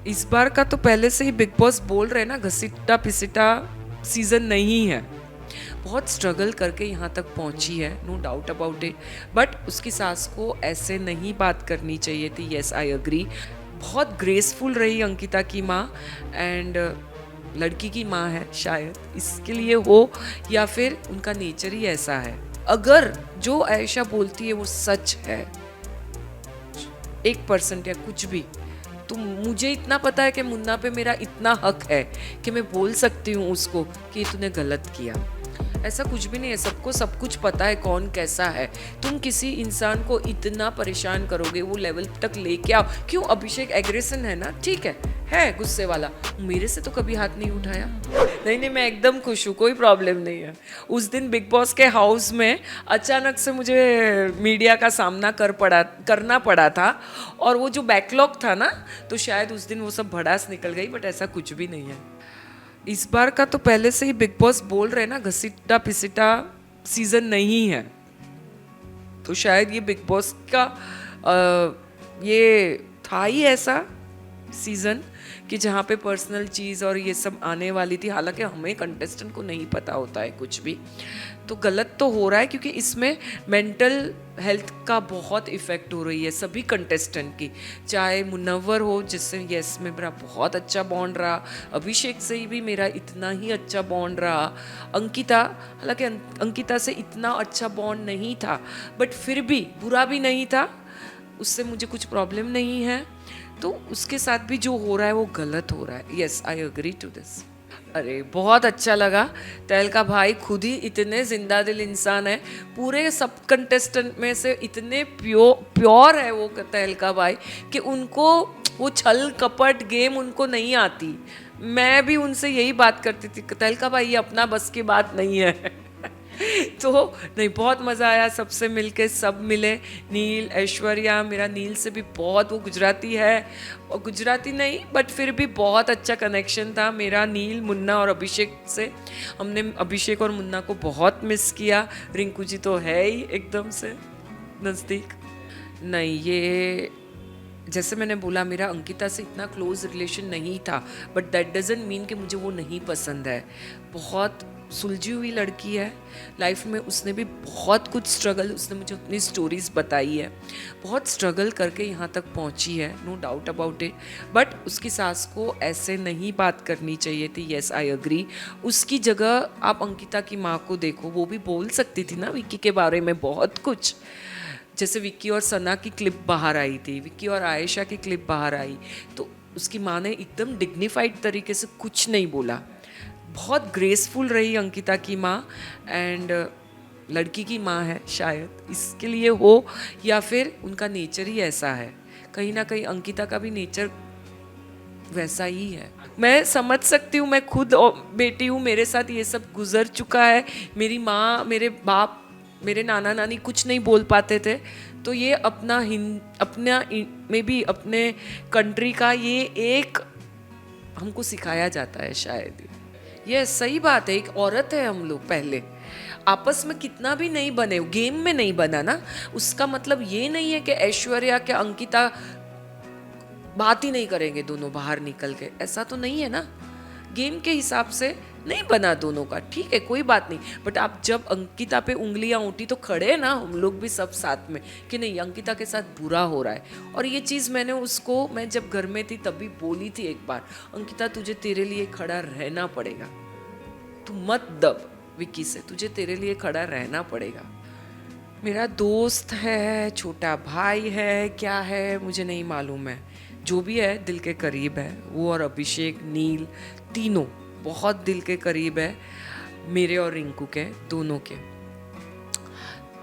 इस बार का तो पहले से ही बिग बॉस बोल रहे हैं ना, घसीटा पिसीटा सीजन नहीं है। बहुत स्ट्रगल करके यहाँ तक पहुँची है, no doubt about it. But उसकी सास को ऐसे नहीं बात करनी चाहिए थी। Yes, I agree. बहुत ग्रेसफुल रही अंकिता की माँ। एंड लड़की की माँ है, शायद इसके लिए हो, या फिर उनका नेचर ही ऐसा है। अगर जो आयशा बोलती है वो सच है 1% या कुछ भी, तो मुझे इतना पता है कि मुन्ना पे मेरा इतना हक है कि मैं बोल सकती हूँ उसको कि तूने गलत किया। ऐसा कुछ भी नहीं है, सबको सब कुछ पता है कौन कैसा है। तुम किसी इंसान को इतना परेशान करोगे, वो लेवल तक लेके आओ। क्यों? अभिषेक एग्रेशन है ना, ठीक है गुस्से वाला। मेरे से तो कभी हाथ नहीं उठाया। नहीं नहीं, मैं एकदम खुश हूँ, कोई प्रॉब्लम नहीं है। उस दिन बिग बॉस के हाउस में अचानक से मुझे मीडिया का सामना करना पड़ा था, और वो जो बैकलॉग था ना, तो शायद उस दिन वो सब भड़ास निकल गई। बट ऐसा कुछ भी नहीं है। इस बार का तो पहले से ही बिग बॉस बोल रहे हैं ना, घसीटा पिसीटा सीजन नहीं है। तो शायद ये बिग बॉस का ये था ही ऐसा सीजन कि जहाँ पे पर्सनल चीज़ और ये सब आने वाली थी। हालांकि हमें कंटेस्टेंट को नहीं पता होता है कुछ भी। तो गलत तो हो रहा है, क्योंकि इसमें मेंटल हेल्थ का बहुत इफ़ेक्ट हो रही है सभी कंटेस्टेंट की। चाहे मुनव्वर हो, जिससे यस में मेरा बहुत अच्छा बॉन्ड रहा, अभिषेक से भी मेरा इतना ही अच्छा बॉन्ड रहा, अंकिता, हालांकि अंकिता से इतना अच्छा बॉन्ड नहीं था, बट फिर भी बुरा भी नहीं था, उससे मुझे कुछ प्रॉब्लम नहीं है। तो उसके साथ भी जो हो रहा है वो गलत हो रहा है। Yes, I agree to this. अरे बहुत अच्छा लगा। तहलका भाई खुद ही इतने जिंदा दिल इंसान है। पूरे सब कंटेस्टेंट में से इतने प्योर है वो तहलका भाई कि उनको वो छल कपट गेम उनको नहीं आती। मैं भी उनसे यही बात करती थी, तहलका भाई ये अपना बस की बात नहीं है। तो नहीं, बहुत मज़ा आया सबसे मिलके। सब मिले, नील, ऐश्वर्या। मेरा नील से भी बहुत, वो गुजराती है और गुजराती नहीं बट फिर भी बहुत अच्छा कनेक्शन था मेरा नील, मुन्ना और अभिषेक से। हमने अभिषेक और मुन्ना को बहुत मिस किया। रिंकू जी तो है ही एकदम से नज़दीक। नहीं, ये जैसे मैंने बोला, मेरा अंकिता से इतना क्लोज रिलेशन नहीं था, बट दैट डजंट मीन कि मुझे वो नहीं पसंद है। बहुत सुलझी हुई लड़की है लाइफ में। उसने भी बहुत कुछ स्ट्रगल, उसने मुझे अपनी स्टोरीज बताई है। बहुत स्ट्रगल करके यहाँ तक पहुँची है, no doubt about it. But उसकी सास को ऐसे नहीं बात करनी चाहिए थी। Yes, I agree. उसकी जगह आप अंकिता की माँ को देखो, वो भी बोल सकती थी ना विक्की के बारे में बहुत कुछ। जैसे विक्की और सना की क्लिप बाहर आई थी, विक्की और आयशा की क्लिप बाहर आई, तो उसकी माँ ने एकदम डिग्निफाइड तरीके से कुछ नहीं बोला। बहुत ग्रेसफुल रही अंकिता की माँ। एंड लड़की की माँ है, शायद इसके लिए हो, या फिर उनका नेचर ही ऐसा है। कहीं ना कहीं अंकिता का भी नेचर वैसा ही है। मैं समझ सकती हूँ, मैं खुद बेटी हूँ, मेरे साथ ये सब गुजर चुका है। मेरी माँ, मेरे बाप, मेरे नाना नानी कुछ नहीं बोल पाते थे, तो ये अपना में भी अपने कंट्री का ये एक हमको सिखाया जाता है शायद। ये सही बात है। एक औरत है, हम लोग पहले आपस में कितना भी नहीं बने, गेम में नहीं बना ना, उसका मतलब ये नहीं है कि ऐश्वर्या के अंकिता बात ही नहीं करेंगे दोनों बाहर निकल के। ऐसा तो नहीं है ना। गेम के हिसाब से नहीं बना दोनों का, ठीक है, कोई बात नहीं। बट आप जब अंकिता पे उंगलियां उठी तो खड़े ना हम लोग भी सब साथ में कि नहीं, अंकिता के साथ बुरा हो रहा है। और ये चीज़ मैंने उसको, मैं जब घर में थी तभी बोली थी एक बार, अंकिता तुझे तेरे लिए खड़ा रहना पड़ेगा, तू मत दब विक्की से, तुझे तेरे लिए खड़ा रहना पड़ेगा। मेरा दोस्त है, छोटा भाई है, क्या है मुझे नहीं मालूम है। जो भी है दिल के करीब है वो। और अभिषेक, नील, तीनों बहुत दिल के करीब है मेरे और रिंकू के, दोनों के।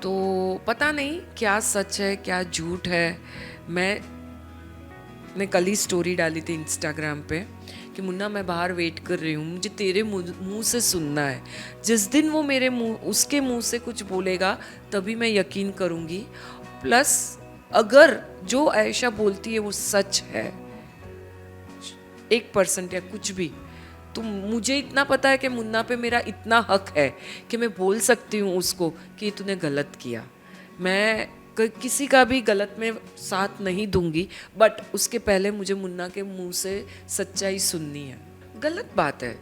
तो पता नहीं क्या सच है क्या झूठ है। मैंने कल ही स्टोरी डाली थी इंस्टाग्राम पे कि मुन्ना मैं बाहर वेट कर रही हूँ, मुझे तेरे मुंह से सुनना है। जिस दिन वो मेरे मुंह, उसके मुंह से कुछ बोलेगा तभी मैं यकीन करूँगी। प्लस अगर जो आयशा बोलती है वो सच है 1% या कुछ भी, तो मुझे इतना पता है कि मुन्ना पे मेरा इतना हक है कि मैं बोल सकती हूँ उसको कि तूने गलत किया। मैं किसी का भी गलत में साथ नहीं दूंगी, बट उसके पहले मुझे मुन्ना के मुंह से सच्चाई सुननी है। गलत बात है,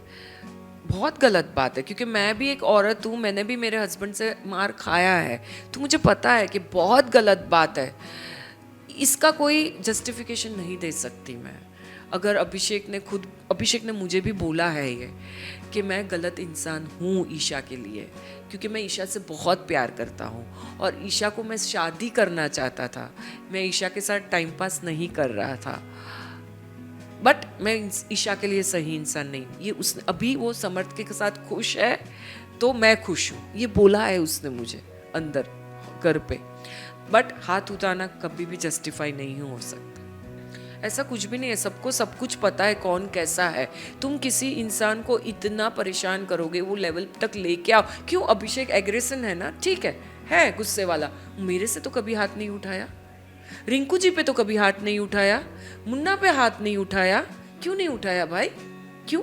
बहुत गलत बात है, क्योंकि मैं भी एक औरत हूँ, मैंने भी मेरे हस्बैंड से मार खाया है, तो मुझे पता है कि बहुत गलत बात है। इसका कोई जस्टिफिकेशन नहीं दे सकती मैं। अगर अभिषेक ने मुझे भी बोला है ये कि मैं गलत इंसान हूँ ईशा के लिए, क्योंकि मैं ईशा से बहुत प्यार करता हूँ और ईशा को मैं शादी करना चाहता था, मैं ईशा के साथ टाइम पास नहीं कर रहा था, बट मैं ईशा के लिए सही इंसान नहीं। ये उसने अभी वो समर्थ के साथ खुश है तो मैं खुश हूँ, ये बोला है उसने मुझे अंदर घर पे, बट हाथ उठाना कभी भी जस्टिफाई नहीं हो सकता। ऐसा कुछ भी नहीं है, सबको सब कुछ पता है कौन कैसा है। तुम किसी इंसान को इतना परेशान करोगे, वो लेवल तक लेके आओ। क्यों? अभिषेक एग्रेशन है ना, ठीक है गुस्से वाला, मेरे से तो कभी हाथ नहीं उठाया, रिंकू जी पे तो कभी हाथ नहीं उठाया, मुन्ना पे हाथ नहीं उठाया। क्यों नहीं उठाया भाई? क्यों?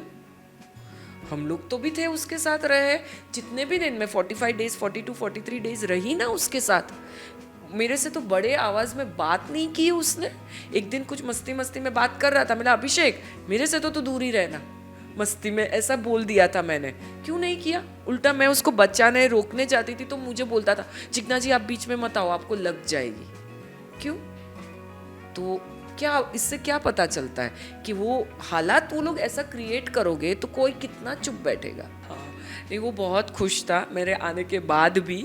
हम लोग तो भी थे उसके साथ रहे जितने भी दिन में 45 डेज 42 43 डेज रही ना उसके साथ। मेरे से तो बड़े आवाज में बात नहीं की उसने। एक दिन कुछ मस्ती मस्ती में बात कर रहा था, मैंने अभिषेक मेरे से तो दूर ही रहना, मस्ती में ऐसा बोल दिया था मैंने। क्यों नहीं किया? उल्टा मैं उसको बचाने रोकने जाती थी तो मुझे बोलता था चिकना जी आप बीच में मत आओ, आपको लग जाएगी। क्यों? तो क्या इससे क्या पता चलता है कि वो हालात वो लोग ऐसा क्रिएट करोगे तो कोई कितना चुप बैठेगा। हाँ नहीं, वो बहुत खुश था मेरे आने के बाद भी,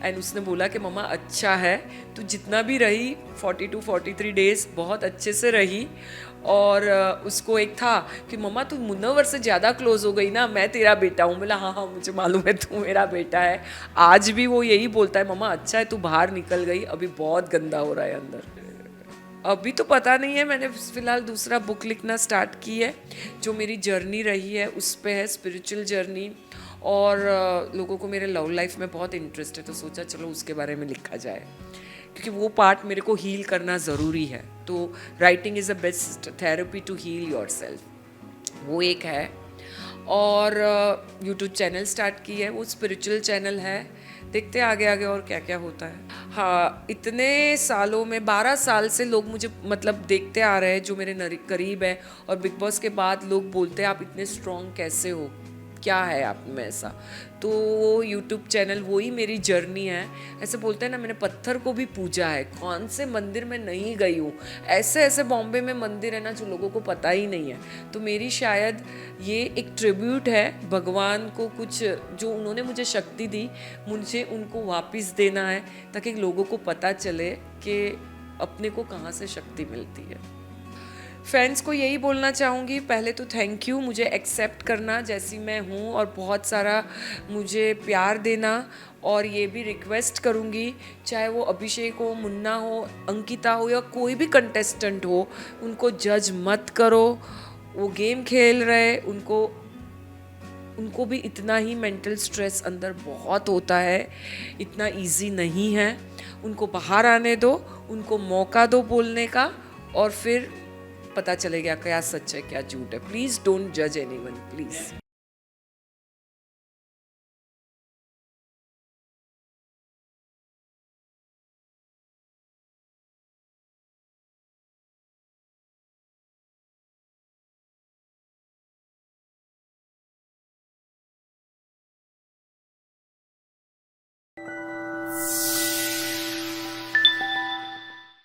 एंड उसने बोला कि मम्मा अच्छा है तू जितना भी रही 42 43 डेज बहुत अच्छे से रही। और उसको एक था कि मम्मा तू मुन्नवर से ज़्यादा क्लोज हो गई ना, मैं तेरा बेटा हूँ। बोला हाँ मुझे मालूम है तू मेरा बेटा है। आज भी वो यही बोलता है मम्मा अच्छा है तू बाहर निकल गई, अभी बहुत गंदा हो रहा है अंदर। अभी तो पता नहीं है, मैंने फिलहाल दूसरा बुक लिखना स्टार्ट की है, जो मेरी जर्नी रही है उस पे है, स्पिरिचुअल जर्नी। और लोगों को मेरे लव लाइफ में बहुत इंटरेस्ट है तो सोचा चलो उसके बारे में लिखा जाए, क्योंकि वो पार्ट मेरे को हील करना ज़रूरी है। तो writing is the best therapy to heal yourself, वो एक है। और यूट्यूब चैनल स्टार्ट की है, वो स्पिरिचुअल चैनल है, देखते आगे आगे और क्या क्या होता है। हाँ इतने सालों में 12 साल से लोग मुझे मतलब देखते आ रहे हैं जो मेरे करीब है, और बिग बॉस के बाद लोग बोलते हैं आप इतने स्ट्रॉन्ग कैसे हो, क्या है आप में ऐसा। तो यूट्यूब चैनल वही मेरी जर्नी है। ऐसे बोलते हैं ना मैंने पत्थर को भी पूजा है, कौन से मंदिर में नहीं गई हूँ, ऐसे ऐसे बॉम्बे में मंदिर है ना जो लोगों को पता ही नहीं है। तो मेरी शायद ये एक ट्रिब्यूट है भगवान को, कुछ जो उन्होंने मुझे शक्ति दी मुझे उनको वापस देना है, ताकि लोगों को पता चले कि अपने को कहाँ से शक्ति मिलती है। फैंस को यही बोलना चाहूँगी, पहले तो थैंक यू मुझे एक्सेप्ट करना जैसी मैं हूँ और बहुत सारा मुझे प्यार देना। और ये भी रिक्वेस्ट करूँगी चाहे वो अभिषेक हो, मुन्ना हो, अंकिता हो या कोई भी कंटेस्टेंट हो, उनको जज मत करो। वो गेम खेल रहे, उनको भी इतना ही मेंटल स्ट्रेस अंदर बहुत होता है, इतना इजी नहीं है। उनको बाहर आने दो, उनको मौका दो बोलने का, और फिर पता चलेगा क्या सच है क्या झूठ है। प्लीज़ डोंट जज एनीवन प्लीज़।